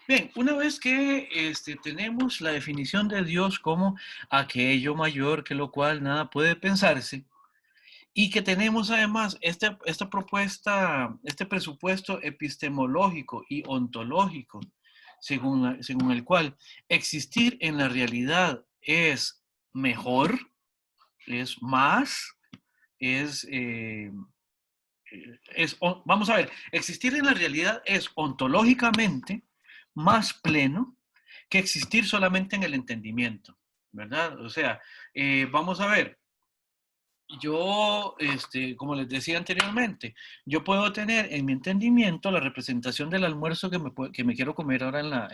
Bien, una vez que tenemos la definición de Dios como aquello mayor que lo cual nada puede pensarse, y que tenemos además esta propuesta, este presupuesto epistemológico y ontológico, según el cual existir en la realidad es mejor, es más, es, vamos a ver, existir en la realidad es ontológicamente más pleno que existir solamente en el entendimiento, ¿verdad? O sea, vamos a ver, yo, como les decía anteriormente, yo puedo tener en mi entendimiento la representación del almuerzo que me quiero comer ahora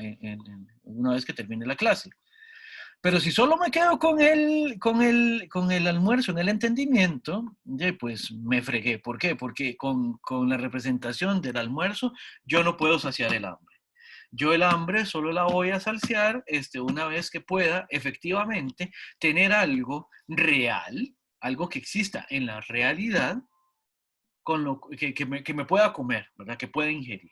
una vez que termine la clase. Pero si solo me quedo con el almuerzo en el entendimiento, pues me fregué. ¿Por qué? Porque con la representación del almuerzo yo no puedo saciar el hambre. Yo el hambre solo la voy a saciar una vez que pueda efectivamente tener algo real, algo que exista en la realidad, que me pueda comer, ¿verdad? Que pueda ingerir,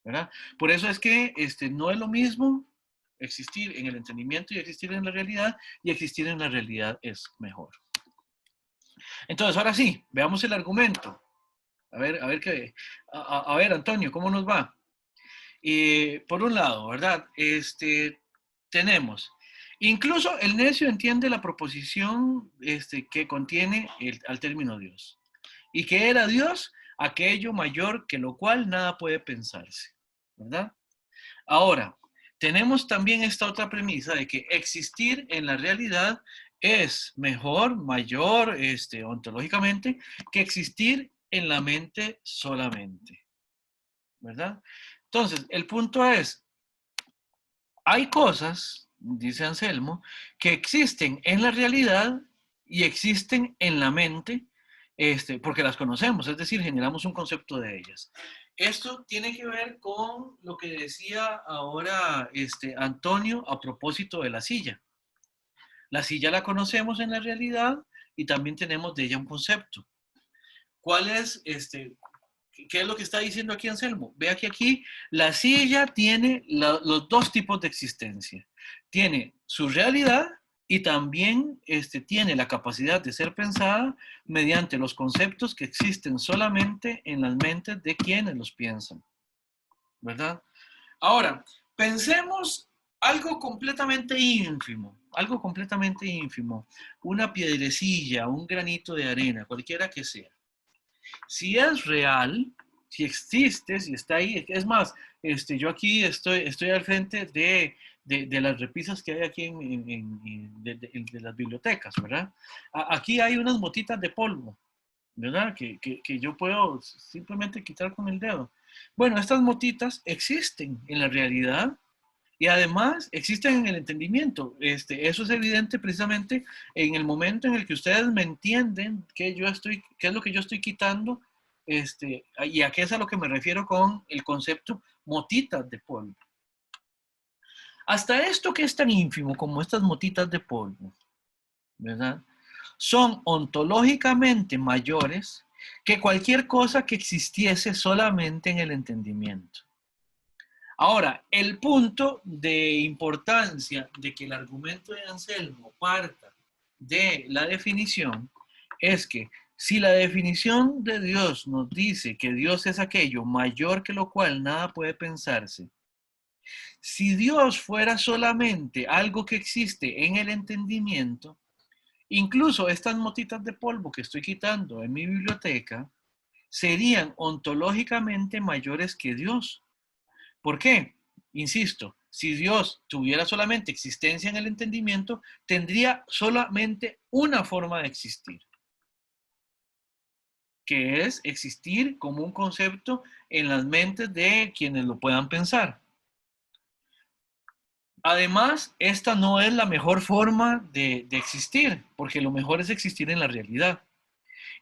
¿verdad? Por eso es que no es lo mismo existir en el entendimiento y existir en la realidad, y existir en la realidad es mejor. Entonces, ahora sí, veamos el argumento. A ver, Antonio, ¿cómo nos va? Por un lado, ¿verdad? Tenemos, incluso el necio entiende la proposición que contiene al término Dios. ¿Y que era Dios? Aquello mayor que lo cual nada puede pensarse, ¿verdad? Ahora, tenemos también esta otra premisa de que existir en la realidad es mejor, mayor, ontológicamente, que existir en la mente solamente, ¿verdad? Entonces, el punto es, hay cosas, dice Anselmo, que existen en la realidad y existen en la mente, porque las conocemos, es decir, generamos un concepto de ellas. Esto tiene que ver con lo que decía ahora Antonio a propósito de la silla. La silla la conocemos en la realidad y también tenemos de ella un concepto. ¿Cuál es ¿Qué es lo que está diciendo aquí Anselmo? Vea que aquí la silla tiene los dos tipos de existencia. Tiene su realidad y también tiene la capacidad de ser pensada mediante los conceptos que existen solamente en las mentes de quienes los piensan, ¿verdad? Ahora, pensemos algo completamente ínfimo, una piedrecilla, un granito de arena, cualquiera que sea. Si es real, si existe, si está ahí, es más, yo aquí estoy al frente de las repisas que hay aquí de las bibliotecas, ¿verdad? Aquí hay unas motitas de polvo, ¿verdad? Que yo puedo simplemente quitar con el dedo. Bueno, estas motitas existen en la realidad y además existen en el entendimiento. Eso es evidente precisamente en el momento en el que ustedes me entienden qué es lo que yo estoy quitando, y a qué es a lo que me refiero con el concepto motitas de polvo. Hasta esto que es tan ínfimo como estas motitas de polvo, ¿verdad? Son ontológicamente mayores que cualquier cosa que existiese solamente en el entendimiento. Ahora, el punto de importancia de que el argumento de Anselmo parta de la definición es que si la definición de Dios nos dice que Dios es aquello mayor que lo cual nada puede pensarse, si Dios fuera solamente algo que existe en el entendimiento, incluso estas motitas de polvo que estoy quitando en mi biblioteca serían ontológicamente mayores que Dios. ¿Por qué? Insisto, si Dios tuviera solamente existencia en el entendimiento, tendría solamente una forma de existir, que es existir como un concepto en las mentes de quienes lo puedan pensar. Además, esta no es la mejor forma de existir, porque lo mejor es existir en la realidad.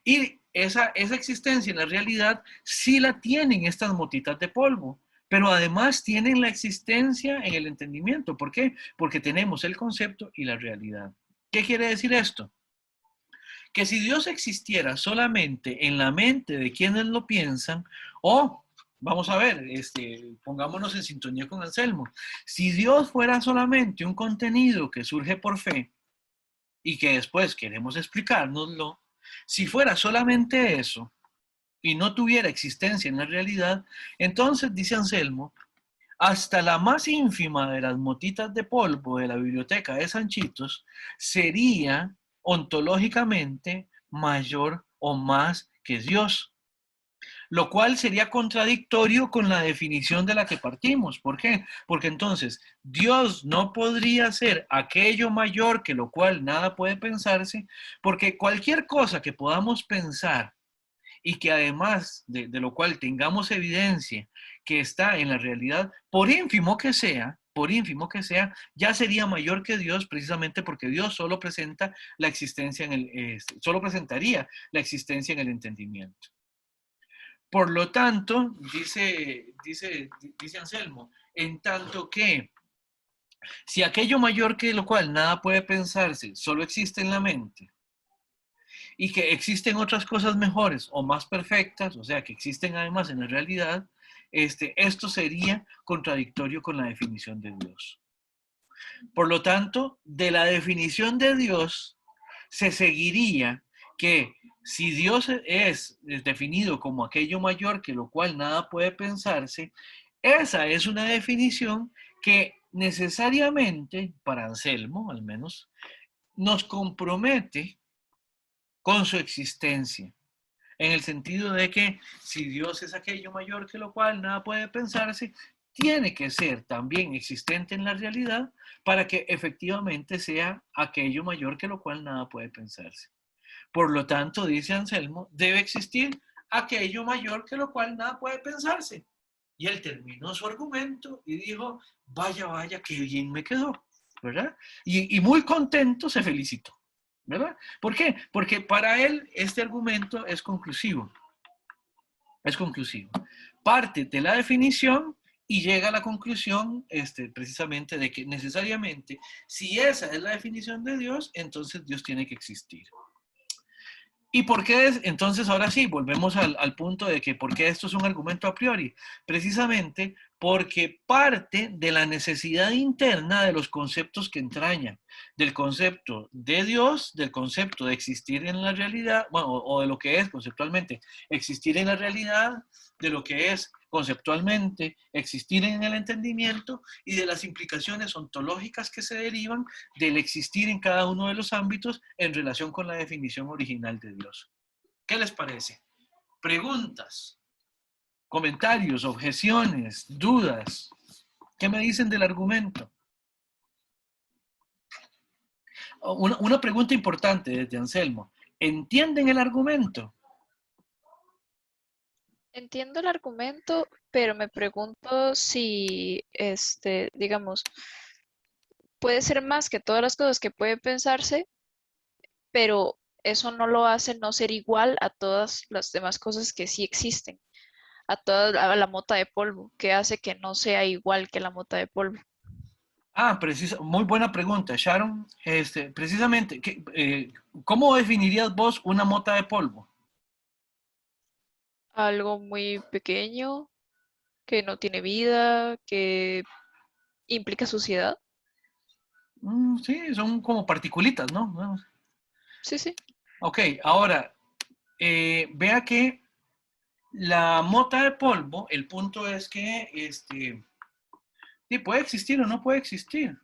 Y esa existencia en la realidad sí la tienen estas motitas de polvo, pero además tienen la existencia en el entendimiento. ¿Por qué? Porque tenemos el concepto y la realidad. ¿Qué quiere decir esto? Que si Dios existiera solamente en la mente de quienes lo piensan, o Vamos a ver, pongámonos en sintonía con Anselmo. Si Dios fuera solamente un contenido que surge por fe y que después queremos explicárnoslo, si fuera solamente eso y no tuviera existencia en la realidad, entonces, dice Anselmo, hasta la más ínfima de las motitas de polvo de la biblioteca de Sanchitos sería ontológicamente mayor o más que Dios, lo cual sería contradictorio con la definición de la que partimos. ¿Por qué? Porque entonces Dios no podría ser aquello mayor que lo cual nada puede pensarse, porque cualquier cosa que podamos pensar y que además de lo cual tengamos evidencia que está en la realidad, por ínfimo que sea, ya sería mayor que Dios, precisamente porque Dios solo presenta la existencia solo presentaría la existencia en el entendimiento. Por lo tanto, dice Anselmo, en tanto que si aquello mayor que lo cual nada puede pensarse solo existe en la mente, y que existen otras cosas mejores o más perfectas, o sea, que existen además en la realidad, esto sería contradictorio con la definición de Dios. Por lo tanto, de la definición de Dios se seguiría que si Dios es definido como aquello mayor que lo cual nada puede pensarse, esa es una definición que necesariamente, para Anselmo al menos, nos compromete con su existencia, en el sentido de que si Dios es aquello mayor que lo cual nada puede pensarse, tiene que ser también existente en la realidad para que efectivamente sea aquello mayor que lo cual nada puede pensarse. Por lo tanto, dice Anselmo, debe existir aquello mayor que lo cual nada puede pensarse. Y él terminó su argumento y dijo, vaya, vaya, qué bien me quedó, ¿verdad? Y muy contento se felicitó, ¿verdad? ¿Por qué? Porque para él este argumento es conclusivo. Es conclusivo. Parte de la definición y llega a la conclusión precisamente de que necesariamente, si esa es la definición de Dios, entonces Dios tiene que existir. ¿Y por qué es? Entonces, ahora sí, volvemos al punto de que por qué esto es un argumento a priori. Precisamente porque parte de la necesidad interna de los conceptos que entrañan, del concepto de Dios, del concepto de existir en la realidad, bueno, o de lo que es conceptualmente existir en la realidad, de lo que es conceptualmente existir en el entendimiento y de las implicaciones ontológicas que se derivan del existir en cada uno de los ámbitos en relación con la definición original de Dios. ¿Qué les parece? Preguntas, comentarios, objeciones, dudas. ¿Qué me dicen del argumento? Una pregunta importante desde Anselmo. ¿Entienden el argumento? Entiendo el argumento, pero me pregunto si, digamos, puede ser más que todas las cosas que puede pensarse, pero eso no lo hace no ser igual a todas las demás cosas que sí existen, a la mota de polvo, que hace que no sea igual que la mota de polvo. Muy buena pregunta, Sharon. Precisamente, ¿cómo definirías vos una mota de polvo? Algo muy pequeño, que no tiene vida, que implica suciedad. Sí, son como particulitas, ¿no? Sí, sí. Ok, ahora, vea que la mota de polvo, el punto es que sí, puede existir o no puede existir,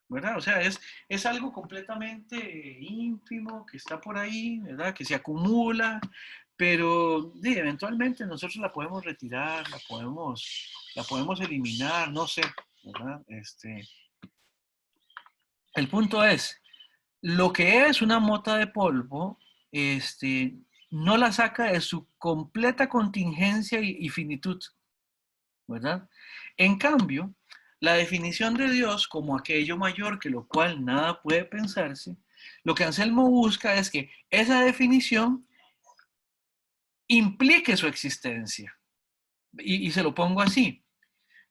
¿verdad? O sea, es algo completamente ínfimo que está por ahí, ¿verdad? Que se acumula, pero sí, eventualmente nosotros la podemos retirar, la podemos eliminar, no sé, ¿verdad? El punto es, lo que es una mota de polvo, no la saca de su completa contingencia y finitud, ¿verdad? En cambio, la definición de Dios como aquello mayor que lo cual nada puede pensarse, lo que Anselmo busca es que esa definición implique su existencia. Y se lo pongo así.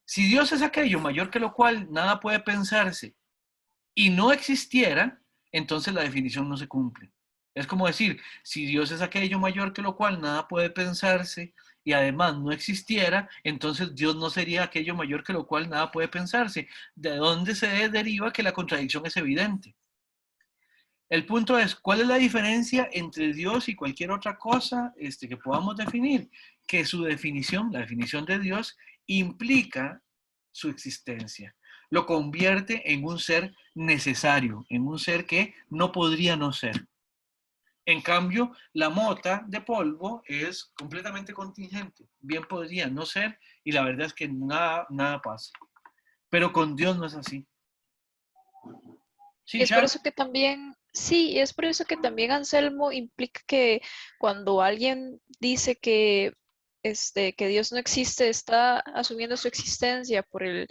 Si Dios es aquello mayor que lo cual nada puede pensarse y no existiera, entonces la definición no se cumple. Es como decir, si Dios es aquello mayor que lo cual nada puede pensarse y además no existiera, entonces Dios no sería aquello mayor que lo cual nada puede pensarse. ¿De dónde se deriva que la contradicción es evidente? El punto es, ¿cuál es la diferencia entre Dios y cualquier otra cosa que podamos definir? Que su definición, la definición de Dios, implica su existencia. Lo convierte en un ser necesario, en un ser que no podría no ser. En cambio, la mota de polvo es completamente contingente. Bien podría no ser y la verdad es que nada pasa. Pero con Dios no es así. Y Sí, es por Sharon. eso que también, sí, y es por eso que también Anselmo implica que cuando alguien dice que Dios no existe, está asumiendo su existencia por o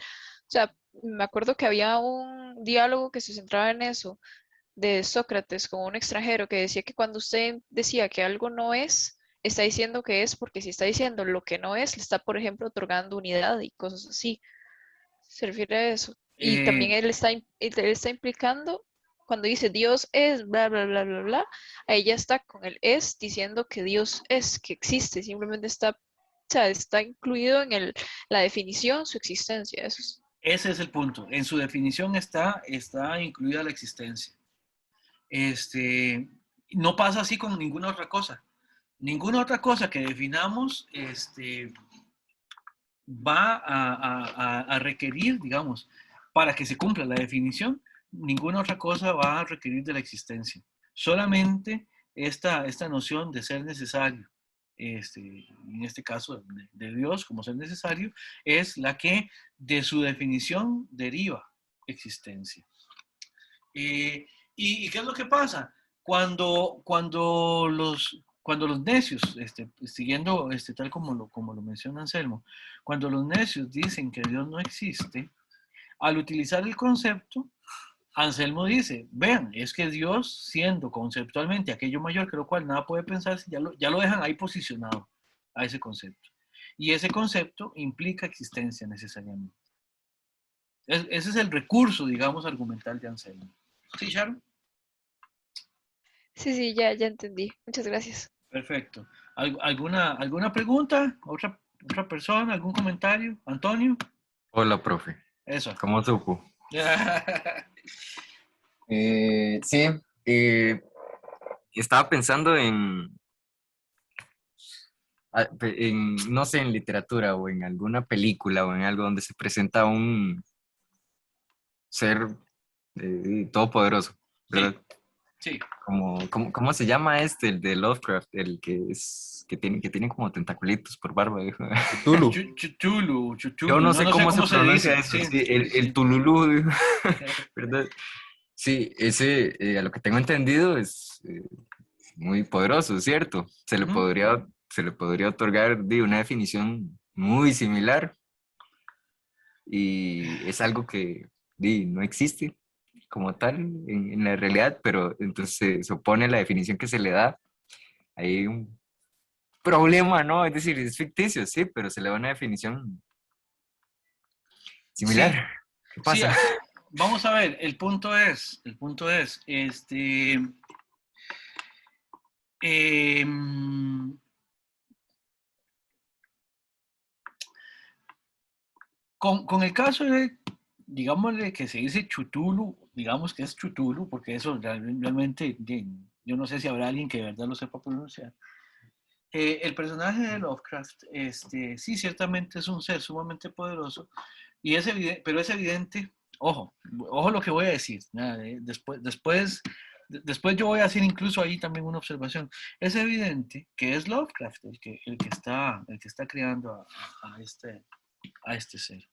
sea, me acuerdo que había un diálogo que se centraba en eso, de Sócrates con un extranjero que decía que cuando usted decía que algo no es, está diciendo que es, porque si está diciendo lo que no es, le está, por ejemplo, otorgando unidad y cosas así. Se refiere a eso. Y también Eh, él está implicando, cuando dice Dios es, bla, bla, bla, bla, bla, ahí ya está con el es diciendo que Dios es, que existe, simplemente está, o sea, está incluido en la definición, su existencia. Eso es. Ese es el punto. En su definición está incluida la existencia. Este, no pasa así con ninguna otra cosa. Ninguna otra cosa que definamos va a requerir, digamos, para que se cumpla la definición, ninguna otra cosa va a requerir de la existencia. Solamente esta noción de ser necesario, en este caso de Dios como ser necesario, es la que de su definición deriva existencia. ¿Y qué es lo que pasa? Cuando los necios, siguiendo tal como lo menciona Anselmo, cuando los necios dicen que Dios no existe, al utilizar el concepto, Anselmo dice, vean, es que Dios, siendo conceptualmente aquello mayor que lo cual nada puede pensarse, ya lo dejan ahí posicionado a ese concepto. Y ese concepto implica existencia necesariamente. Ese es el recurso, digamos, argumental de Anselmo. ¿Sí, Sharon? Sí, sí, ya entendí. Muchas gracias. Perfecto. ¿Alguna pregunta? ¿Otra persona? ¿Algún comentario? ¿Antonio? Hola, profe. Eso. ¿Cómo supo? Sí, estaba pensando no sé, en literatura o en alguna película o en algo donde se presenta un ser todopoderoso, Sí, ¿verdad? sí. ¿Cómo se llama este, el de Lovecraft, el que tiene como tentaculitos por barba? Cthulhu. Yo Chuchulu. no No, sé no sé cómo se cómo se pronuncia dice. eso, Sí, sí, sí, el sí. Tululú, dijo, ¿verdad? Sí, ese, a lo que tengo entendido, es muy poderoso, ¿cierto? Se le Ujú. podría otorgar una definición muy similar y es algo que no existe como tal en la realidad, pero entonces se opone a la definición que se le da. Hay un problema, ¿no? Es decir, es ficticio, sí, pero se le da una definición Sí, similar. ¿Qué sí. pasa? Vamos a ver, el punto es, em, con el caso de, digámosle que se dice Chutulu, digamos que es Chutulu, porque eso realmente, yo no sé si habrá alguien que de verdad lo sepa pronunciar. El personaje de Lovecraft, sí, ciertamente es un ser sumamente poderoso, y es evidente, pero es evidente, ojo lo que voy a decir, después yo voy a hacer incluso ahí también una observación. Es evidente que es Lovecraft el que está creando a este ser,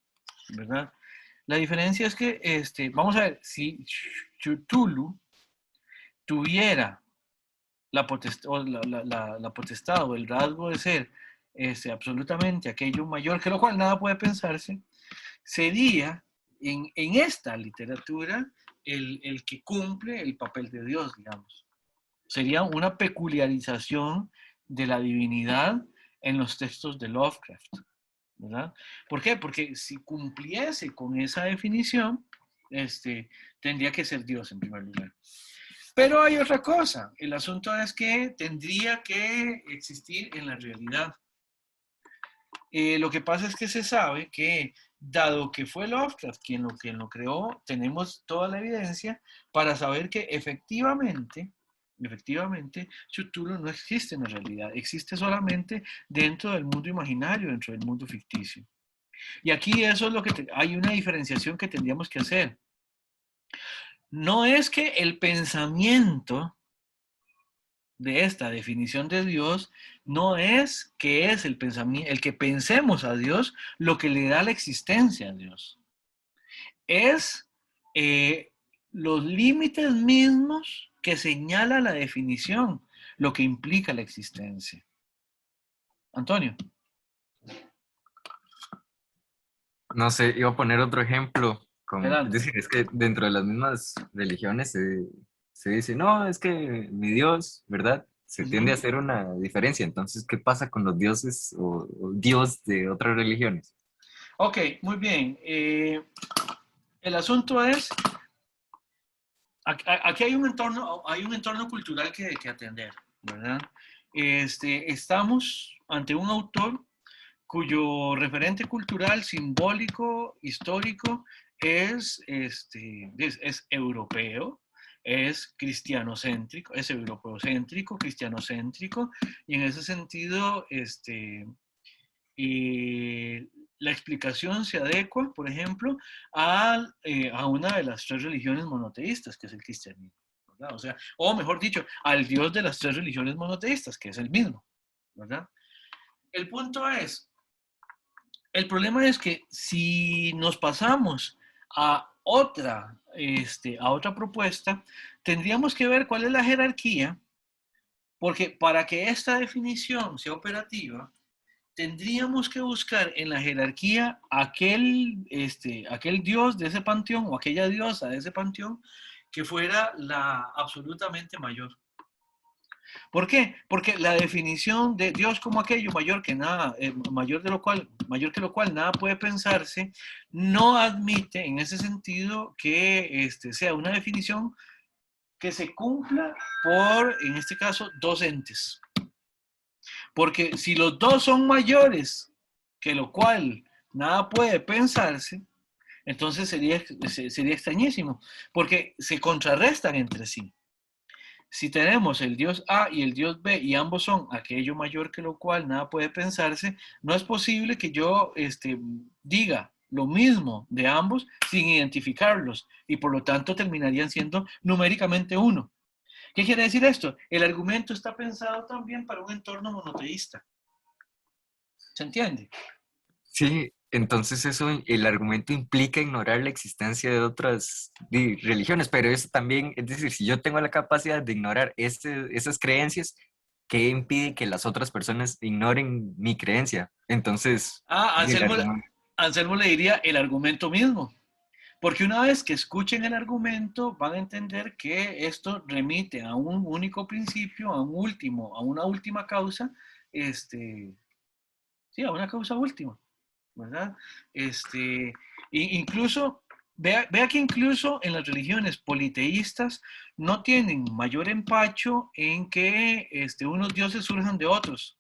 ¿verdad? La diferencia es que, vamos a ver, si Cthulhu tuviera la potestad o el rasgo de ser absolutamente aquello mayor que lo cual nada puede pensarse, sería en esta literatura el que cumple el papel de Dios, digamos. Sería una peculiarización de la divinidad en los textos de Lovecraft, ¿verdad? ¿Por qué? Porque si cumpliese con esa definición, tendría que ser Dios en primer lugar. Pero hay otra cosa. El asunto es que tendría que existir en la realidad. Lo que pasa es que se sabe que, dado que fue Lovecraft quien lo creó, tenemos toda la evidencia para saber que efectivamente, Cthulhu no existe en la realidad, existe solamente dentro del mundo imaginario, dentro del mundo ficticio. Y aquí eso es lo que hay una diferenciación que tendríamos que hacer. No es que el pensamiento de esta definición de Dios no es que es el pensamiento, el que pensemos a Dios lo que le da la existencia a Dios. Es los límites mismos que señala la definición, lo que implica la existencia. Antonio. No sé, iba a poner otro ejemplo. Es Adelante. decir, es que dentro de las mismas religiones se dice, no, es que mi Dios, ¿verdad? Se tiende a Ujú. hacer una diferencia. Entonces, ¿qué pasa con los dioses o Dios de otras religiones? Ok, muy bien. El asunto es, aquí hay un entorno cultural que atender, ¿verdad? Estamos ante un autor cuyo referente cultural, simbólico, histórico, es europeo, es cristianocéntrico, es europeocéntrico, cristianocéntrico, y en ese sentido, la explicación se adecua, por ejemplo, a una de las tres religiones monoteístas, que es el cristianismo, ¿verdad? O sea, o mejor dicho, al Dios de las tres religiones monoteístas, que es el mismo, ¿verdad? El punto es, el problema es que si nos pasamos a otra propuesta, tendríamos que ver cuál es la jerarquía, porque para que esta definición sea operativa, tendríamos que buscar en la jerarquía aquel dios de ese panteón o aquella diosa de ese panteón que fuera la absolutamente mayor. ¿Por qué? Porque la definición de Dios como aquello mayor que nada, mayor que lo cual nada puede pensarse, no admite en ese sentido que sea una definición que se cumpla por, en este caso, dos entes. Porque si los dos son mayores que lo cual nada puede pensarse, entonces sería extrañísimo, porque se contrarrestan entre sí. Si tenemos el Dios A y el Dios B y ambos son aquello mayor que lo cual nada puede pensarse, no es posible que yo diga lo mismo de ambos sin identificarlos y por lo tanto terminarían siendo numéricamente uno. ¿Qué quiere decir esto? El argumento está pensado también para un entorno monoteísta. ¿Se entiende? Sí, entonces eso, el argumento implica ignorar la existencia de otras religiones, pero eso también, es decir, si yo tengo la capacidad de ignorar esas creencias, ¿qué impide que las otras personas ignoren mi creencia? Entonces, Ah, el argumento, Anselmo le diría el argumento mismo. Porque una vez que escuchen el argumento, van a entender que esto remite a un único principio, a una última causa, sí, a una causa última, ¿verdad? Incluso, vea que incluso en las religiones politeístas no tienen mayor empacho en que unos dioses surjan de otros.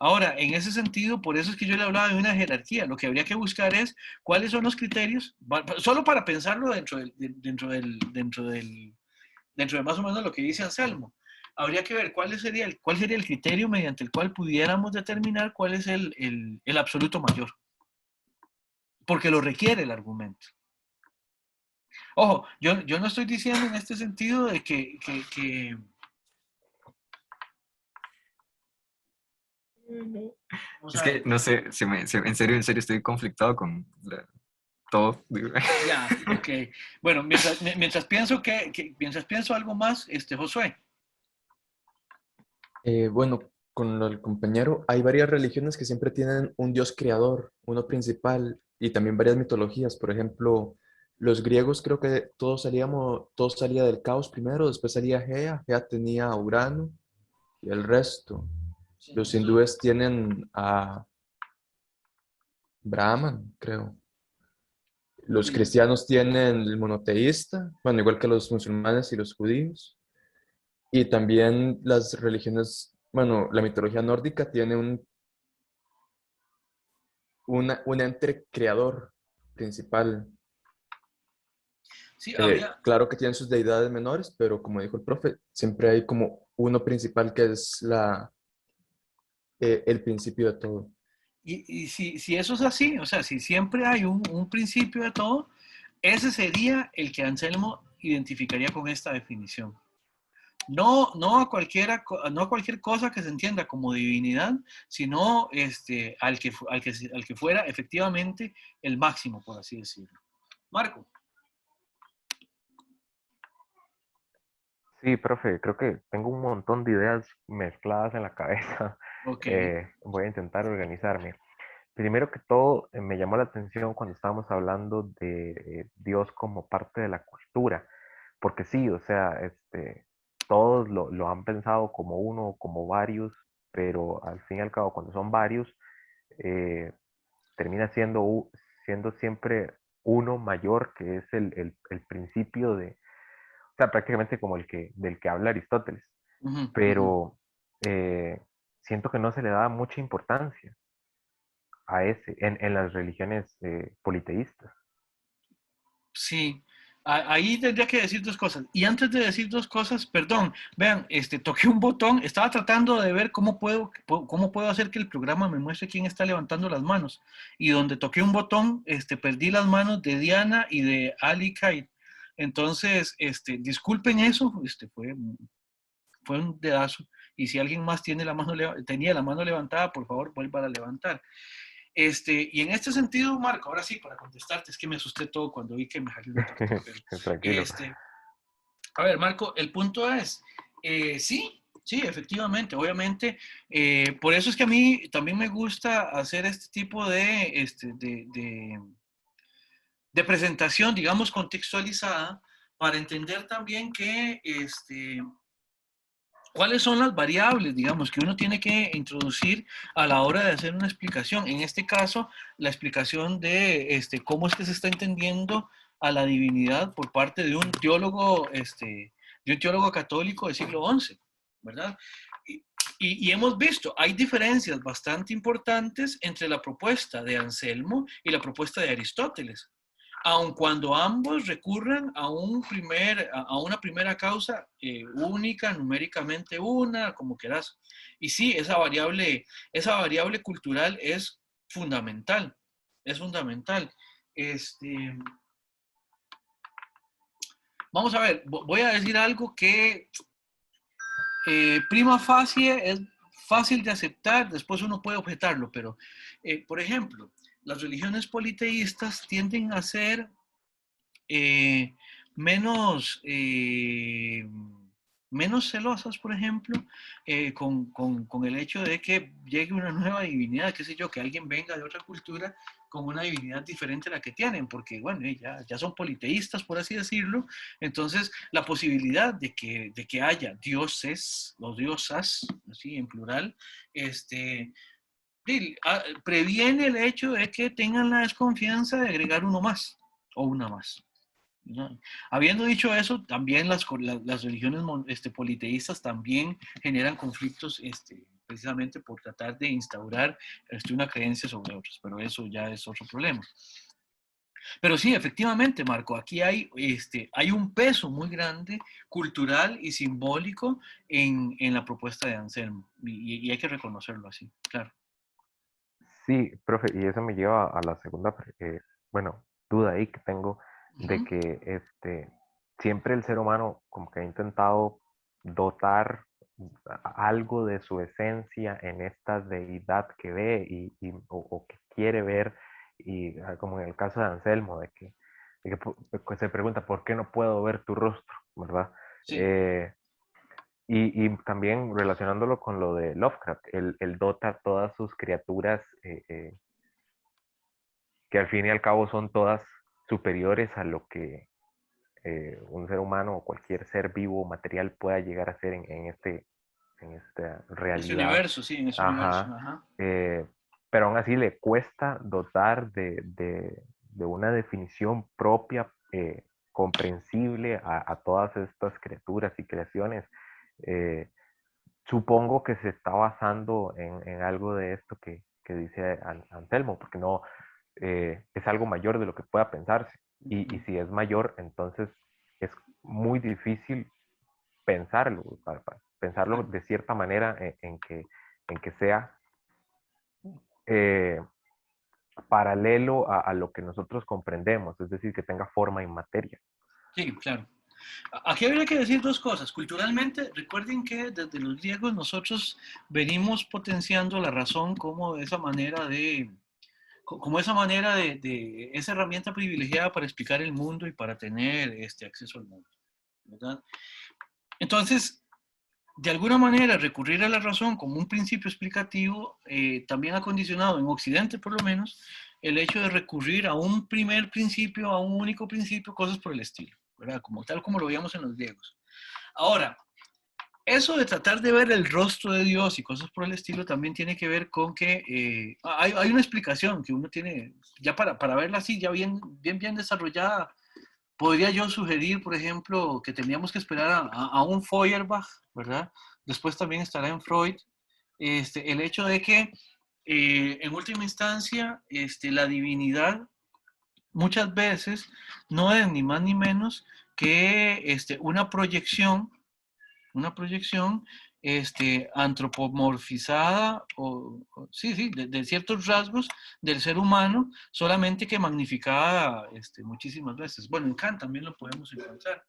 Ahora, en ese sentido, por eso es que yo le hablaba de una jerarquía. Lo que habría que buscar es cuáles son los criterios, solo para pensarlo dentro de más o menos lo que dice Anselmo. Habría que ver cuál sería el criterio mediante el cual pudiéramos determinar cuál es el absoluto mayor, porque lo requiere el argumento. Ojo, yo no estoy diciendo en este sentido de que o es sea, que no sé, en serio estoy conflictado con todo. ya, ok. Bueno, mientras pienso mientras pienso algo más, Josué. Bueno, con lo del compañero, hay varias religiones que siempre tienen un dios creador, uno principal, y también varias mitologías. Por ejemplo, los griegos creo que todo salía del caos primero, después salía Gea, Gea tenía a Urano y el resto. Sí, Los hindúes tienen a Brahman, creo. Los sí. cristianos tienen el monoteísta, bueno, igual que los musulmanes y los judíos. Y también las religiones, bueno, la mitología nórdica tiene un un ente creador principal. Sí, habría, Claro que tienen sus deidades menores, pero como dijo el profe, siempre hay como uno principal que es el principio de todo. y si eso es así, o sea, si siempre hay un principio de todo, ese sería el que Anselmo identificaría con esta definición. No, no a cualquier cosa que se entienda como divinidad, sino al que fuera efectivamente el máximo, por así decirlo. Marco. Sí, profe, creo que tengo un montón de ideas mezcladas en la cabeza. Ok. Voy a intentar organizarme. Primero que todo, me llamó la atención cuando estábamos hablando de Dios como parte de la cultura, porque sí, o sea, todos lo han pensado como uno o como varios, pero al fin y al cabo, cuando son varios, eh, termina siendo siempre uno mayor, que es el principio o sea, prácticamente como del que habla Aristóteles, Ujú, ujú. pero eh, siento que no se le da mucha importancia a ese en las religiones politeístas. Sí, ahí tendría que decir dos cosas. Y antes de decir dos cosas, perdón, vean, toqué un botón, estaba tratando de ver cómo puedo hacer que el programa me muestre quién está levantando las manos. Y donde toqué un botón, perdí las manos de Diana y de Ali Kai. Entonces, disculpen eso, fue un dedazo. Y si alguien más tenía la mano levantada, por favor, vuelva a levantar. Y en este sentido, Marco, ahora sí, para contestarte, es que me asusté todo cuando vi que me salió una tarjeta, pero Tranquilo. este, a ver, Marco, el punto es, sí, sí, efectivamente, obviamente, por eso es que a mí también me gusta hacer este tipo de presentación, digamos, contextualizada, para entender también que, ¿cuáles son las variables, digamos, que uno tiene que introducir a la hora de hacer una explicación? En este caso, la explicación de cómo es que se está entendiendo a la divinidad por parte de un teólogo católico del siglo XI, ¿verdad? Y, y hemos visto, hay diferencias bastante importantes entre la propuesta de Anselmo y la propuesta de Aristóteles, aun cuando ambos recurran a una primera causa única, numéricamente una, como quieras. Y sí, esa variable cultural es fundamental. Este, Vamos a ver, voy a decir algo que prima facie es fácil de aceptar, después uno puede objetarlo, pero, por ejemplo, las religiones politeístas tienden a ser eh, menos, menos celosas, por ejemplo, con el hecho de que llegue una nueva divinidad, qué sé yo, que alguien venga de otra cultura con una divinidad diferente a la que tienen, porque, bueno, ya son politeístas, por así decirlo. Entonces, la posibilidad de que haya dioses, los diosas, así en plural, previene el hecho de que tengan la desconfianza de agregar uno más o una más. ¿No? Habiendo dicho eso, también las religiones politeístas también generan conflictos precisamente por tratar de instaurar una creencia sobre otros, pero eso ya es otro problema. Pero sí, efectivamente, Marco, aquí hay un peso muy grande cultural y simbólico en la propuesta de Anselmo, y hay que reconocerlo así, claro. Sí, profe, y eso me lleva a la segunda, bueno, duda ahí que tengo de Ujú. que siempre el ser humano como que ha intentado dotar algo de su esencia en esta deidad que ve o que quiere ver, y como en el caso de Anselmo, pues se pregunta, ¿por qué no puedo ver tu rostro? ¿Verdad? Sí, Y también relacionándolo con lo de Lovecraft, él dota a todas sus criaturas que al fin y al cabo son todas superiores a lo que un ser humano o cualquier ser vivo o material pueda llegar a ser en esta en ese realidad. universo, sí, en ese universo, Ajá. ajá. Pero aún así le cuesta dotar de una definición propia, comprensible a todas estas criaturas y creaciones. Eh, Supongo que se está basando en algo de esto que dice Anselmo, porque no es algo mayor de lo que pueda pensarse. Y si es mayor, entonces es muy difícil pensarlo, pensarlo de cierta manera en que sea eh, paralelo a lo que nosotros comprendemos, es decir, que tenga forma y materia. Sí, claro. Aquí habría que decir dos cosas. Culturalmente, recuerden que desde los griegos nosotros venimos potenciando la razón como esa manera de esa herramienta privilegiada para explicar el mundo y para tener acceso al mundo, ¿verdad? Entonces, de alguna manera, recurrir a la razón como un principio explicativo también ha condicionado, en Occidente por lo menos, el hecho de recurrir a un primer principio, a un único principio, cosas por el estilo, ¿verdad? Tal como lo veíamos en los griegos. Ahora, eso de tratar de ver el rostro de Dios y cosas por el estilo también tiene que ver con que hay una explicación que uno tiene, ya para verla así, ya bien desarrollada. Podría yo sugerir, por ejemplo, que tendríamos que esperar a un Feuerbach, ¿verdad? Después también estará en Freud, el hecho de que en última instancia la divinidad muchas veces no es ni más ni menos que una proyección antropomorfizada sí, de ciertos rasgos del ser humano, solamente que magnificada muchísimas veces. Bueno, en Kant también lo podemos encontrar,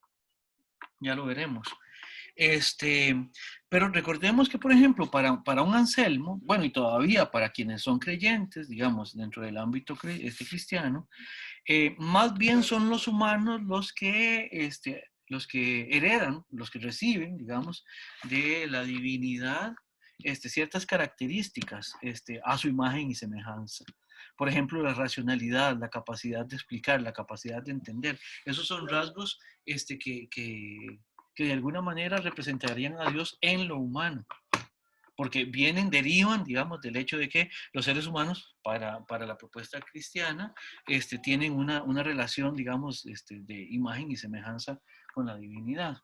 ya lo veremos. Pero recordemos que, por ejemplo, para un Anselmo, bueno, y todavía para quienes son creyentes, digamos, dentro del ámbito cristiano, más bien son los humanos los que heredan, los que reciben, digamos, de la divinidad ciertas características a su imagen y semejanza. Por ejemplo, la racionalidad, la capacidad de explicar, la capacidad de entender. Esos son rasgos que de alguna manera representarían a Dios en lo humano, porque derivan, digamos, del hecho de que los seres humanos, para la propuesta cristiana, tienen una relación, digamos, de imagen y semejanza con la divinidad.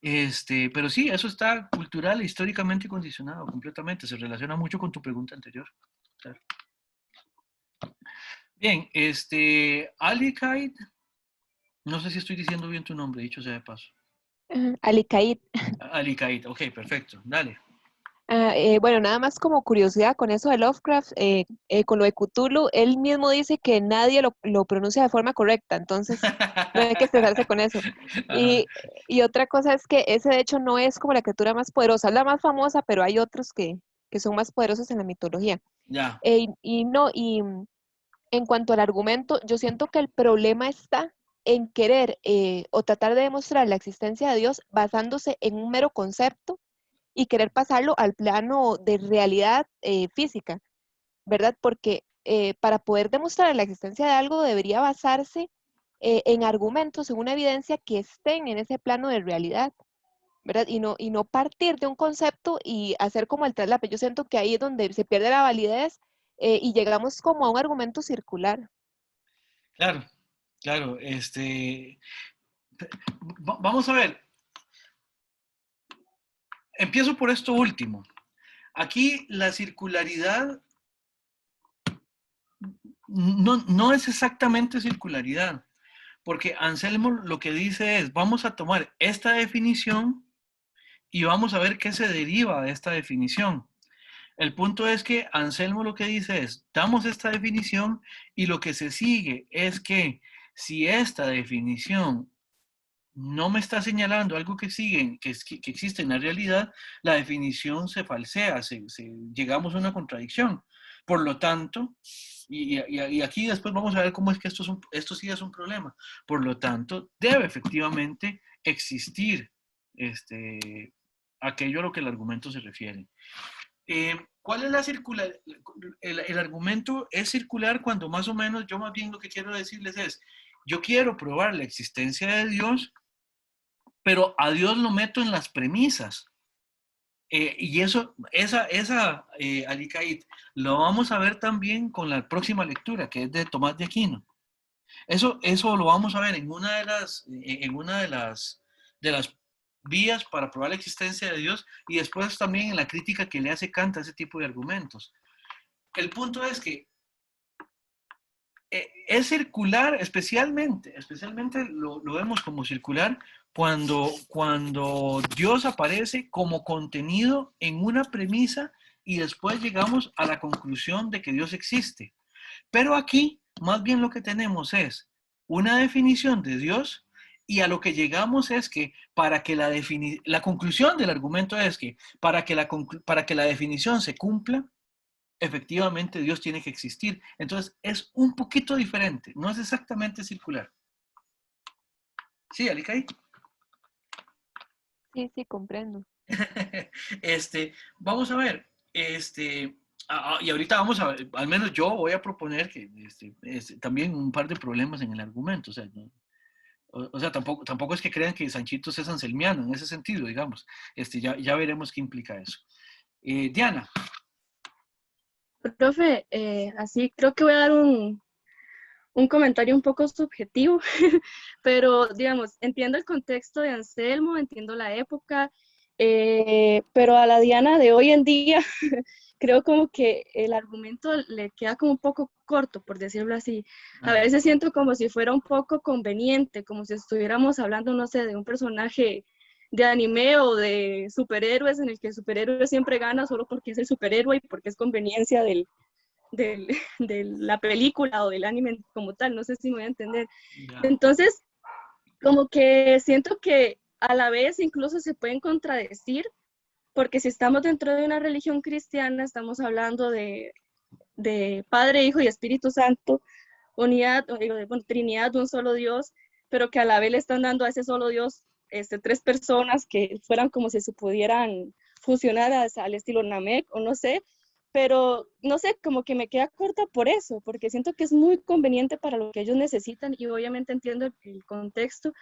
Pero sí, eso está cultural e históricamente condicionado completamente, se relaciona mucho con tu pregunta anterior. Claro. Bien, Ali Kaid, no sé si estoy diciendo bien tu nombre, dicho sea de paso. Alicaid. Ali Kaid, ok, perfecto, dale. Bueno, nada más como curiosidad con eso de Lovecraft, con lo de Cthulhu, él mismo dice que nadie lo pronuncia de forma correcta, entonces no hay que estresarse con eso. Ajá, Y otra cosa es que ese de hecho no es como la criatura más poderosa, es la más famosa, pero hay otros que son más poderosos en la mitología. ya. En cuanto al argumento, yo siento que el problema está en querer o tratar de demostrar la existencia de Dios basándose en un mero concepto y querer pasarlo al plano de realidad física, ¿verdad? Porque para poder demostrar la existencia de algo debería basarse en argumentos, en una evidencia que estén en ese plano de realidad, ¿verdad? Y no partir de un concepto y hacer como el traslape. Yo siento que ahí es donde se pierde la validez y llegamos como a un argumento circular. Claro, claro. Vamos a ver. Empiezo por esto último. Aquí la circularidad no es exactamente circularidad, porque Anselmo lo que dice es, vamos a tomar esta definición y vamos a ver qué se deriva de esta definición. El punto es que Anselmo lo que dice es, damos esta definición y lo que se sigue es que si esta definición no me está señalando algo que existe en la realidad, la definición se falsea, llegamos a una contradicción. Por lo tanto, y aquí después vamos a ver cómo es que esto sí es un problema. Por lo tanto, debe efectivamente existir aquello a lo que el argumento se refiere. ¿Cuál es la circular? El argumento es circular cuando más o menos yo más bien lo que quiero decirles es, yo quiero probar la existencia de Dios, pero a Dios lo meto en las premisas. Y Alicaid, lo vamos a ver también con la próxima lectura, que es de Tomás de Aquino. Eso lo vamos a ver en una de las vías para probar la existencia de Dios y después también en la crítica que le hace Kant a ese tipo de argumentos. el punto es que es circular, especialmente lo vemos como circular cuando Dios aparece como contenido en una premisa y después llegamos a la conclusión de que Dios existe. Pero aquí, más bien lo que tenemos es una definición de Dios y a lo que llegamos es que para que la conclusión del argumento es que para que la definición se cumpla, efectivamente Dios tiene que existir. Entonces es un poquito diferente, no es exactamente circular. ¿Sí, Alicay? Sí, sí, comprendo. Vamos a ver, y ahorita vamos a ver, al menos yo voy a proponer que también un par de problemas en el argumento, o sea, tampoco es que crean que Sanchito es anselmiano en ese sentido, digamos, ya veremos qué implica eso. Diana. Profe, así creo que voy a dar un comentario un poco subjetivo, pero digamos, entiendo el contexto de Anselmo, entiendo la época, pero a la Diana de hoy en día creo como que el argumento le queda como un poco corto, por decirlo así. A veces siento como si fuera un poco conveniente, como si estuviéramos hablando, no sé, de un personaje de anime o de superhéroes en el que el superhéroe siempre gana solo porque es el superhéroe y porque es conveniencia de la película o del anime como tal, no sé si me voy a entender. Entonces, como que siento que a la vez incluso se pueden contradecir, porque si estamos dentro de una religión cristiana, estamos hablando de Padre, Hijo y Espíritu Santo, unidad, bueno, Trinidad de un solo Dios, pero que a la vez le están dando a ese solo Dios tres personas que fueran como si se pudieran fusionar al estilo Namek, o no sé, pero no sé, como que me queda corta por eso, porque siento que es muy conveniente para lo que ellos necesitan y obviamente entiendo el contexto,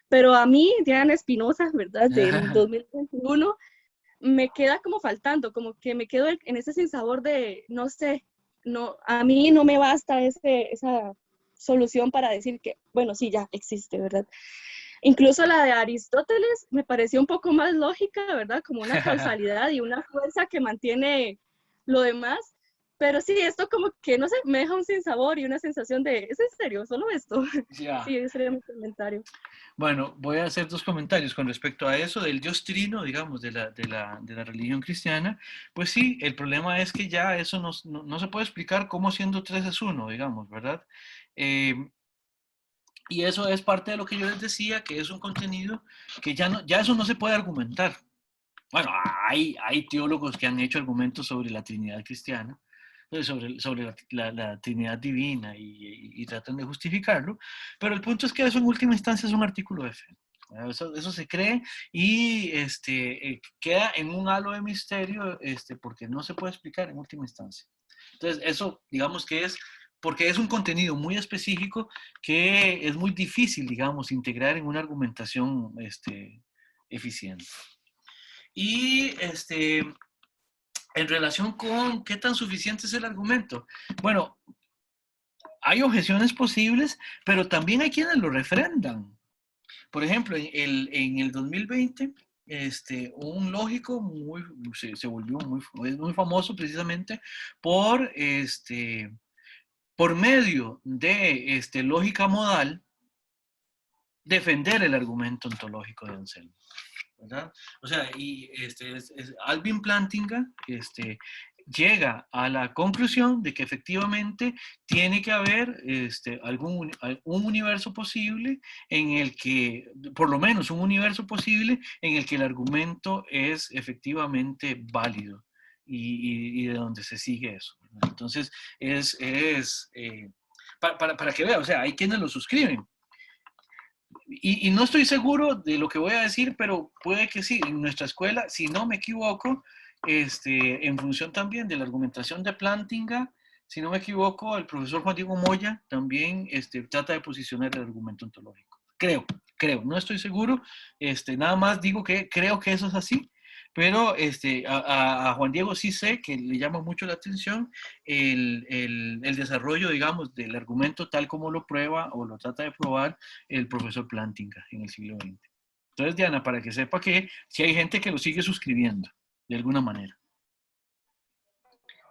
pero a mí, Diana Espinosa, ¿verdad? Del 2021, me queda como faltando, como que me quedo en ese sinsabor de, no sé, no, a mí no me basta esa solución para decir que, bueno, sí, ya existe, ¿verdad? Incluso la de Aristóteles me pareció un poco más lógica, ¿verdad? Como una causalidad y una fuerza que mantiene lo demás. Pero sí, esto como que, no sé, me deja un sinsabor y una sensación de, ¿es en serio? ¿Solo esto? Ya. Sí, ese sería mi comentario. Bueno, voy a hacer dos comentarios con respecto a eso del Dios trino, digamos, de la religión cristiana. Pues sí, el problema es que ya eso no se puede explicar cómo siendo tres es uno, digamos, ¿verdad? Y eso es parte de lo que yo les decía, que es un contenido que ya eso no se puede argumentar. Bueno, hay teólogos que han hecho argumentos sobre la Trinidad cristiana, sobre la Trinidad divina y tratan de justificarlo, pero el punto es que eso en última instancia es un artículo de fe. Eso se cree y queda en un halo de misterio porque no se puede explicar en última instancia. Entonces, eso digamos que es porque es un contenido muy específico que es muy difícil, digamos, integrar en una argumentación eficiente. Y en relación con qué tan suficiente es el argumento. Bueno, hay objeciones posibles, pero también hay quienes lo refrendan. Por ejemplo, en el 2020, un lógico se volvió muy famoso precisamente por, por medio de lógica modal, defender el argumento ontológico de Anselmo, ¿verdad? O sea, y Alvin Plantinga llega a la conclusión de que efectivamente tiene que haber un universo posible en el que, por lo menos un universo posible en el que el argumento es efectivamente válido y de donde se sigue eso, ¿verdad? Entonces, para que vea, o sea, hay quienes lo suscriben. Y no estoy seguro de lo que voy a decir, pero puede que sí. En nuestra escuela, si no me equivoco, en función también de la argumentación de Plantinga, si no me equivoco, el profesor Juan Diego Moya también trata de posicionar el argumento ontológico. Creo, no estoy seguro. Nada más digo que creo que eso es así. Pero a Juan Diego sí sé que le llama mucho la atención el desarrollo, digamos, del argumento tal como lo prueba o lo trata de probar el profesor Plantinga en el siglo XX. Entonces, Diana, para que sepa que si hay gente que lo sigue suscribiendo, de alguna manera.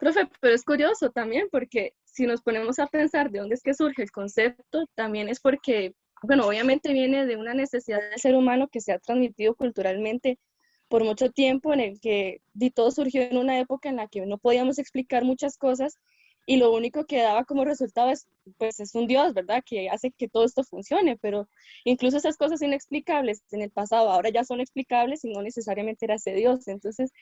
Profe, pero es curioso también porque si nos ponemos a pensar de dónde es que surge el concepto, también es porque, bueno, obviamente viene de una necesidad del ser humano que se ha transmitido culturalmente por mucho tiempo, en el que todo surgió en una época en la que no podíamos explicar muchas cosas y lo único que daba como resultado es, pues, es un Dios, ¿verdad? Que hace que todo esto funcione, pero incluso esas cosas inexplicables en el pasado ahora ya son explicables y no necesariamente era ese Dios. Entonces,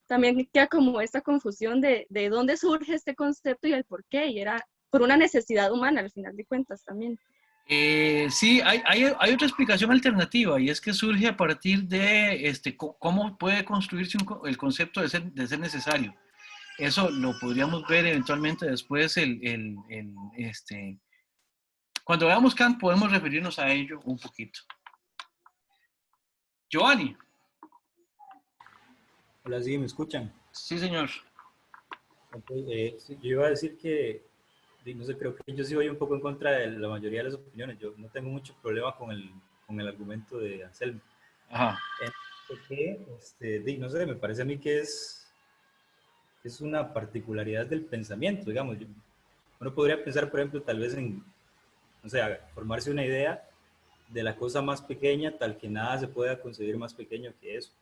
también queda como esta confusión de dónde surge este concepto y el por qué, y era por una necesidad humana al final de cuentas también. Sí, hay otra explicación alternativa y es que surge a partir de cómo puede construirse el concepto de ser necesario. Eso lo podríamos ver eventualmente después. Cuando veamos Kant podemos referirnos a ello un poquito. Giovanni. Hola, sí, ¿me escuchan? Sí, señor. Ok, sí, yo iba a decir que, no sé, creo que yo sí voy un poco en contra de la mayoría de las opiniones. Yo no tengo mucho problema con el argumento de Anselmo. Ajá. Porque, no sé, me parece a mí que es una particularidad del pensamiento, digamos. Uno podría pensar, por ejemplo, tal vez en, no sé, formarse una idea de la cosa más pequeña, tal que nada se pueda concebir más pequeño que eso.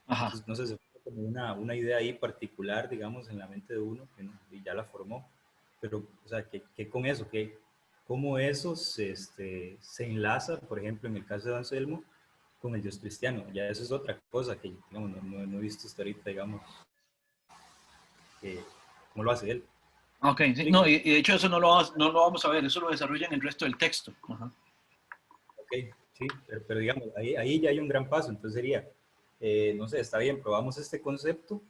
Ajá. Entonces, no sé, se fue como una idea ahí particular, digamos, en la mente de uno, y ya la formó. Pero, o sea, que con eso, cómo eso se enlaza, por ejemplo, en el caso de Anselmo, con el Dios cristiano. Ya eso es otra cosa que, digamos, no he visto hasta ahorita, digamos, cómo lo hace él. Ok, sí, no, y de hecho eso no lo vamos a ver, eso lo desarrolla en el resto del texto. Ajá. Ok, sí, pero digamos, ahí ya hay un gran paso. Entonces sería, no sé, está bien, probamos este concepto.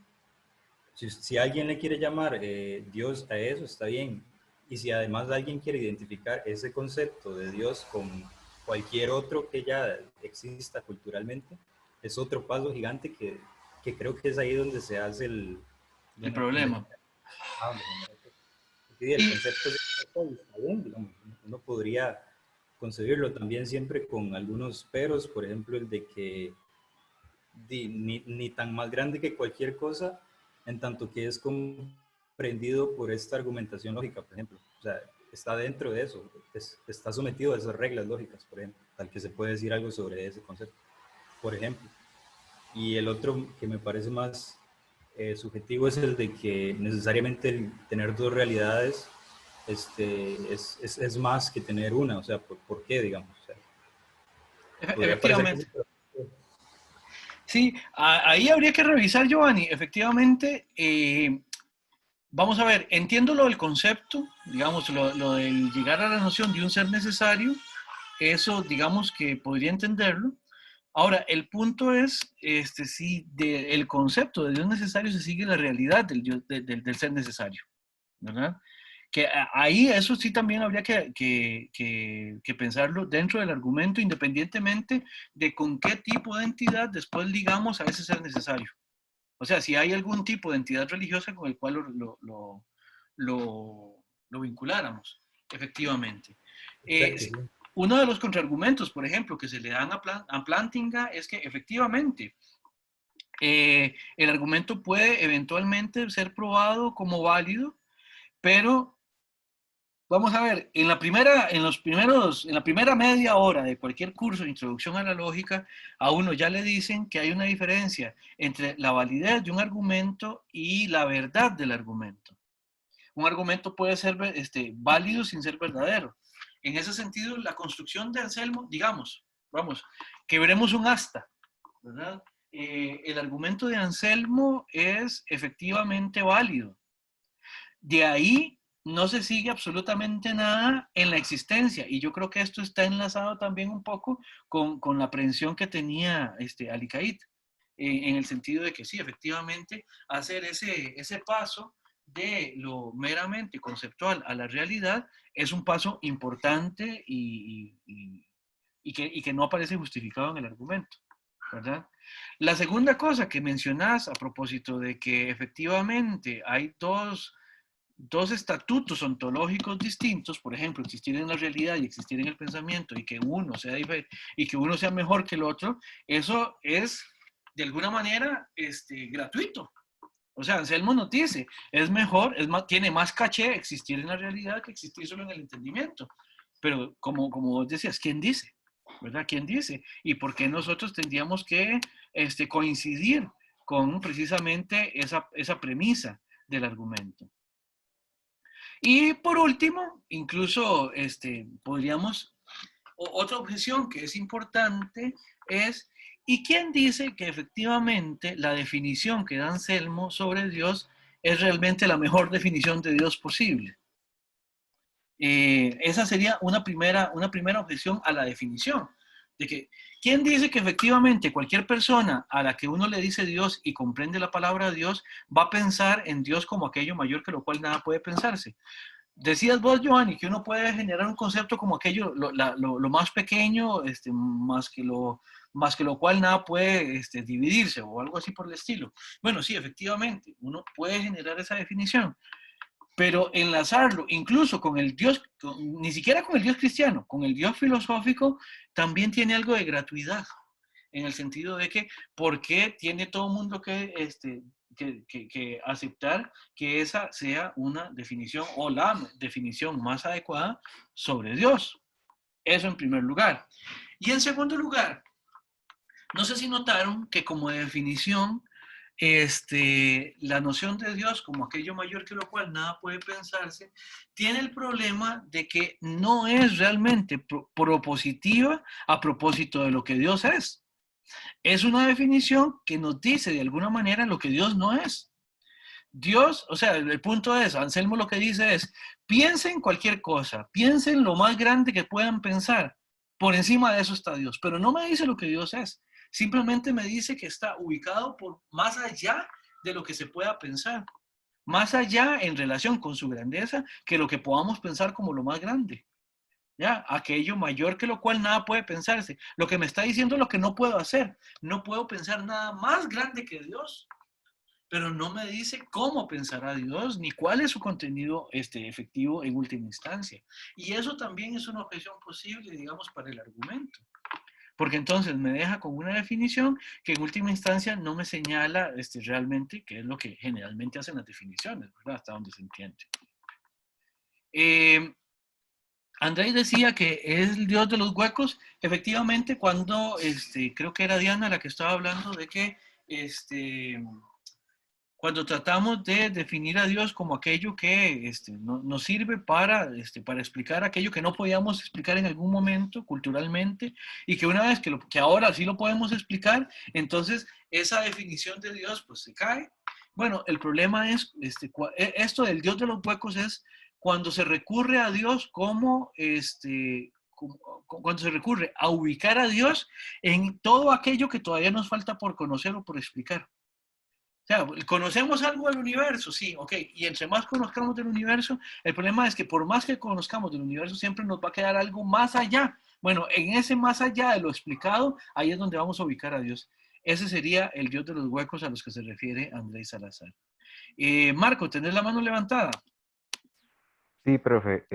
Si alguien le quiere llamar Dios a eso, está bien. Y si además alguien quiere identificar ese concepto de Dios con cualquier otro que ya exista culturalmente, es otro paso gigante que creo que es ahí donde se hace el problema. El concepto está bien, digamos, uno podría concebirlo también siempre con algunos peros, por ejemplo, el de que ni tan más grande que cualquier cosa, en tanto que es comprendido por esta argumentación lógica, por ejemplo. O sea, está dentro de eso, está sometido a esas reglas lógicas, por ejemplo, tal que se puede decir algo sobre ese concepto, por ejemplo. Y el otro que me parece más subjetivo es el de que necesariamente el tener dos realidades es más que tener una. O sea, ¿por qué, digamos? O sea, efectivamente. Sí, ahí habría que revisar, Giovanni. Efectivamente, vamos a ver, entiendo lo del concepto, digamos, lo del llegar a la noción de un ser necesario, eso, digamos que podría entenderlo. Ahora, el punto es si el concepto de Dios necesario se sigue la realidad del ser necesario, ¿verdad? Que ahí eso sí también habría que pensarlo dentro del argumento, independientemente de con qué tipo de entidad después ligamos a ese ser necesario. O sea, si hay algún tipo de entidad religiosa con el cual lo vinculáramos, efectivamente. Exacto, sí. Uno de los contraargumentos, por ejemplo, que se le dan a Plantinga es que efectivamente el argumento puede eventualmente ser probado como válido, pero vamos a ver, en la primera media hora de cualquier curso de introducción a la lógica, a uno ya le dicen que hay una diferencia entre la validez de un argumento y la verdad del argumento. Un argumento puede ser válido sin ser verdadero. En ese sentido, la construcción de Anselmo, digamos, vamos, que veremos un asta, ¿verdad? El argumento de Anselmo es efectivamente válido. De ahí no se sigue absolutamente nada en la existencia, y yo creo que esto está enlazado también un poco con la aprehensión que tenía Alicaid, en el sentido de que sí, efectivamente, hacer ese paso de lo meramente conceptual a la realidad es un paso importante y que no aparece justificado en el argumento, ¿verdad? La segunda cosa que mencionás a propósito de que efectivamente hay dos estatutos ontológicos distintos, por ejemplo, existir en la realidad y existir en el pensamiento, y que uno sea mejor que el otro, eso es de alguna manera gratuito, O sea, Anselmo nos dice, es mejor, tiene más caché existir en la realidad que existir solo en el entendimiento. Pero como vos decías, ¿quién dice? ¿Verdad? ¿Quién dice? ¿Y por qué nosotros tendríamos que coincidir con precisamente esa premisa del argumento? Y por último, incluso podríamos, otra objeción que es importante es, ¿y quién dice que efectivamente la definición que da Anselmo sobre Dios es realmente la mejor definición de Dios posible? Esa sería una primera objeción a la definición. De que, ¿quién dice que efectivamente cualquier persona a la que uno le dice Dios y comprende la palabra Dios va a pensar en Dios como aquello mayor que lo cual nada puede pensarse? Decías vos, Giovanni, que uno puede generar un concepto como aquello, lo más pequeño, más que lo cual nada puede dividirse o algo así por el estilo. Bueno, sí, efectivamente, uno puede generar esa definición, pero enlazarlo incluso con el Dios, ni siquiera con el Dios cristiano, con el Dios filosófico, también tiene algo de gratuidad, en el sentido de que, ¿por qué tiene todo el mundo que aceptar que esa sea una definición o la definición más adecuada sobre Dios? Eso en primer lugar. Y en segundo lugar, no sé si notaron que como definición, la noción de Dios como aquello mayor que lo cual nada puede pensarse, tiene el problema de que no es realmente propositiva a propósito de lo que Dios es. Es una definición que nos dice de alguna manera lo que Dios no es. Dios, o sea, el punto es, Anselmo lo que dice es, piensen cualquier cosa, piensen lo más grande que puedan pensar, por encima de eso está Dios, pero no me dice lo que Dios es, simplemente me dice que está ubicado por más allá de lo que se pueda pensar, más allá en relación con su grandeza que lo que podamos pensar como lo más grande. ¿Ya? Aquello mayor que lo cual nada puede pensarse. Lo que me está diciendo es lo que no puedo hacer. No puedo pensar nada más grande que Dios, pero no me dice cómo pensará Dios ni cuál es su contenido efectivo en última instancia. Y eso también es una objeción posible, digamos, para el argumento. Porque entonces me deja con una definición que en última instancia no me señala realmente qué es lo que generalmente hacen las definiciones, ¿verdad? Hasta donde se entiende. Andrés decía que es el Dios de los huecos. Efectivamente, cuando creo que era Diana la que estaba hablando de que cuando tratamos de definir a Dios como aquello que nos sirve para explicar aquello que no podíamos explicar en algún momento culturalmente y que una vez que ahora sí lo podemos explicar, entonces esa definición de Dios pues se cae. Bueno, el problema es, esto del Dios de los huecos es cuando se recurre a Dios cuando se recurre a ubicar a Dios en todo aquello que todavía nos falta por conocer o por explicar. O sea, conocemos algo del universo, sí, ok, y entre más conozcamos del universo, el problema es que por más que conozcamos del universo, siempre nos va a quedar algo más allá. Bueno, en ese más allá de lo explicado, ahí es donde vamos a ubicar a Dios. Ese sería el Dios de los huecos a los que se refiere Andrés Salazar. Marco, ¿tenés la mano levantada? Sí, profe,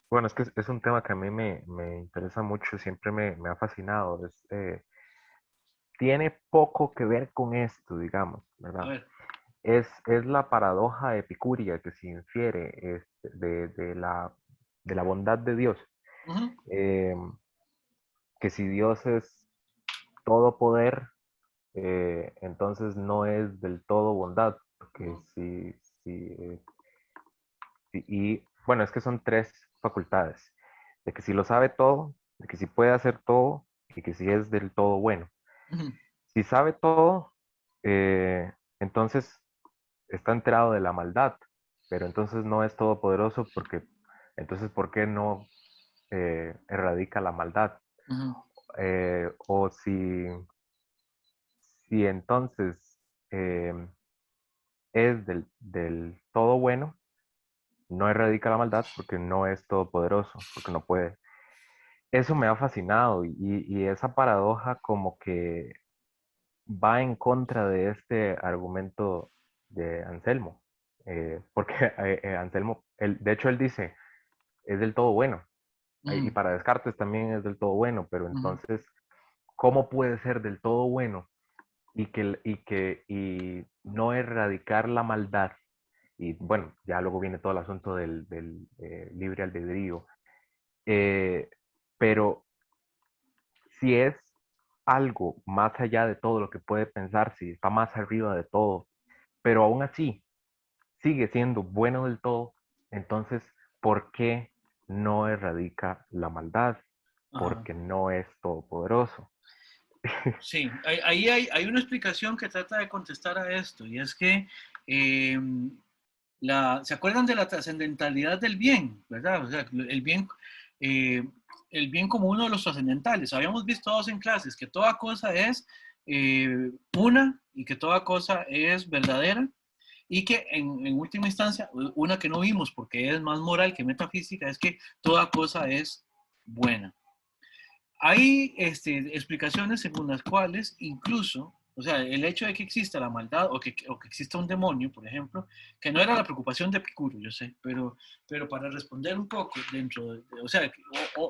bueno, es que es un tema que a mí me interesa mucho, siempre me ha fascinado. Tiene poco que ver con esto, digamos, A ¿verdad? ver. Es la paradoja epicúrea que se infiere de la bondad de Dios. Uh-huh. Que si Dios es todo poder, entonces no es del todo bondad, porque y bueno, es que son tres facultades, de que si lo sabe todo, de que si puede hacer todo y que si es del todo bueno. Uh-huh. Si sabe todo, entonces está enterado de la maldad, pero entonces no es todopoderoso porque entonces ¿por qué no erradica la maldad? Uh-huh. O si entonces es del todo bueno, no erradica la maldad porque no es todopoderoso, porque no puede. Eso me ha fascinado y esa paradoja como que va en contra de este argumento de Anselmo, porque Anselmo, de hecho él dice, es del todo bueno, y Uh-huh. para Descartes también es del todo bueno, pero Uh-huh. entonces, ¿cómo puede ser del todo bueno y no erradicar la maldad. Y bueno, ya luego viene todo el asunto del libre albedrío. Pero si es algo más allá de todo lo que puede pensar, si está más arriba de todo, pero aún así sigue siendo bueno del todo, entonces, ¿por qué no erradica la maldad? Ajá. Porque no es todopoderoso. Sí, ahí hay una explicación que trata de contestar a esto, y es que ¿se acuerdan de la trascendentalidad del bien? ¿Verdad? O sea, el bien como uno de los trascendentales. Habíamos visto todos en clases que toda cosa es una y que toda cosa es verdadera y que en última instancia, una que no vimos porque es más moral que metafísica, es que toda cosa es buena. Hay explicaciones según las cuales incluso, o sea, el hecho de que exista la maldad o que exista un demonio, por ejemplo, que no era la preocupación de Epicuro, yo sé, pero para responder un poco dentro, o sea,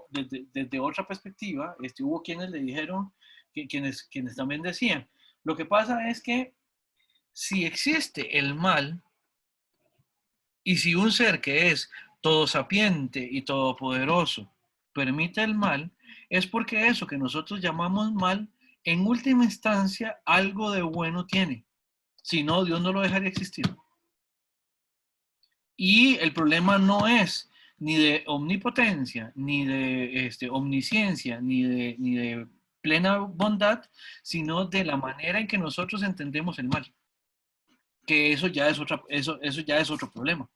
desde otra perspectiva, hubo quienes le dijeron, quienes también decían, lo que pasa es que si existe el mal y si un ser que es todosapiente y todopoderoso permite el mal, es porque eso que nosotros llamamos mal, en última instancia, algo de bueno tiene. Si no, Dios no lo dejaría existir. Y el problema no es ni de omnipotencia, ni de omnisciencia, ni de plena bondad, sino de la manera en que nosotros entendemos el mal. Que eso ya es otro problema.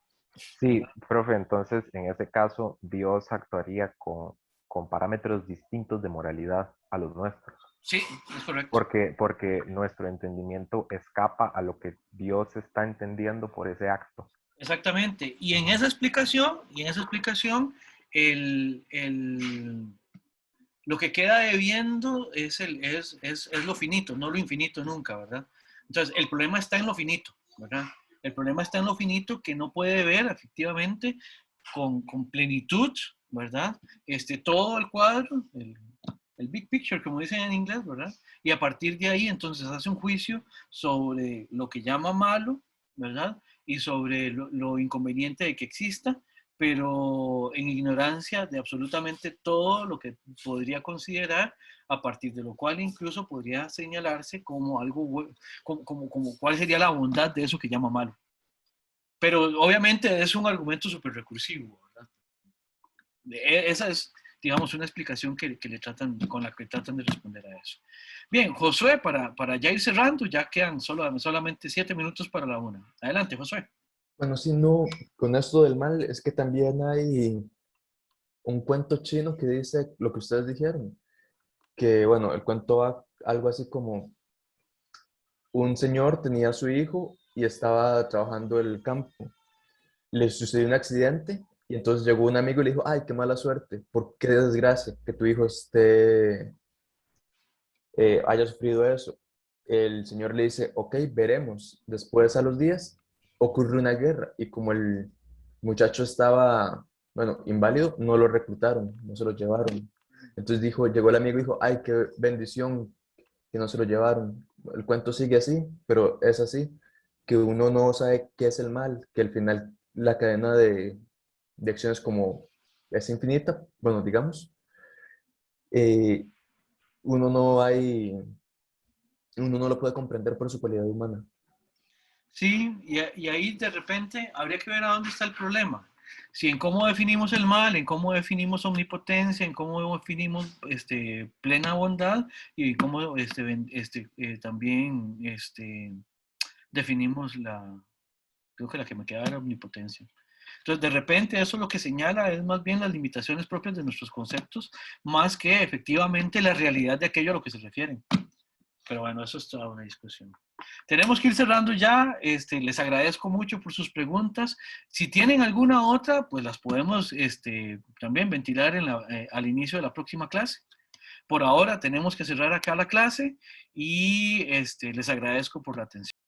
Sí, profe, entonces en ese caso Dios actuaría con parámetros distintos de moralidad a los nuestros. Sí, es correcto. Porque nuestro entendimiento escapa a lo que Dios está entendiendo por ese acto. Exactamente. Y en esa explicación, lo que queda debiendo es lo finito, no lo infinito nunca, ¿verdad? Entonces, el problema está en lo finito, ¿verdad? El problema está en lo finito que no puede ver efectivamente con plenitud, ¿verdad? Todo el cuadro, el big picture, como dicen en inglés, ¿verdad? Y a partir de ahí, entonces, hace un juicio sobre lo que llama malo, ¿verdad? Y sobre lo inconveniente de que exista, pero en ignorancia de absolutamente todo lo que podría considerar, a partir de lo cual incluso podría señalarse como algo, como cuál sería la bondad de eso que llama malo. Pero obviamente es un argumento súper recursivo, ¿verdad? Esa es, digamos, una explicación con la que tratan de responder a eso. Bien, Josué, para ya ir cerrando, ya quedan solamente 7 minutos para la 1. Adelante, Josué. Bueno, sí, no, con esto del mal es que también hay un cuento chino que dice lo que ustedes dijeron, que bueno, el cuento va algo así como un señor tenía a su hijo y estaba trabajando en el campo. Le sucedió un accidente y entonces llegó un amigo y le dijo, ay, qué mala suerte, por qué desgracia que tu hijo haya sufrido eso. El señor le dice, ok, veremos. Después a los días ocurre una guerra y como el muchacho estaba, bueno, inválido, no lo reclutaron, no se lo llevaron. Entonces llegó el amigo y dijo, ay, qué bendición que no se lo llevaron. El cuento sigue así, pero es así, que uno no sabe qué es el mal, que al final la cadena de acciones como es infinita, bueno, digamos, eh, uno no hay, uno no lo puede comprender por su cualidad humana. Sí, y ahí de repente habría que ver a dónde está el problema. Si en cómo definimos el mal, en cómo definimos omnipotencia, en cómo definimos plena bondad y en cómo también definimos creo que la que me queda era omnipotencia. Entonces, de repente eso lo que señala es más bien las limitaciones propias de nuestros conceptos, más que efectivamente la realidad de aquello a lo que se refieren. Pero bueno, eso es toda una discusión. Tenemos que ir cerrando ya. Les agradezco mucho por sus preguntas. Si tienen alguna otra, pues las podemos también ventilar al inicio de la próxima clase. Por ahora tenemos que cerrar acá la clase y les agradezco por la atención.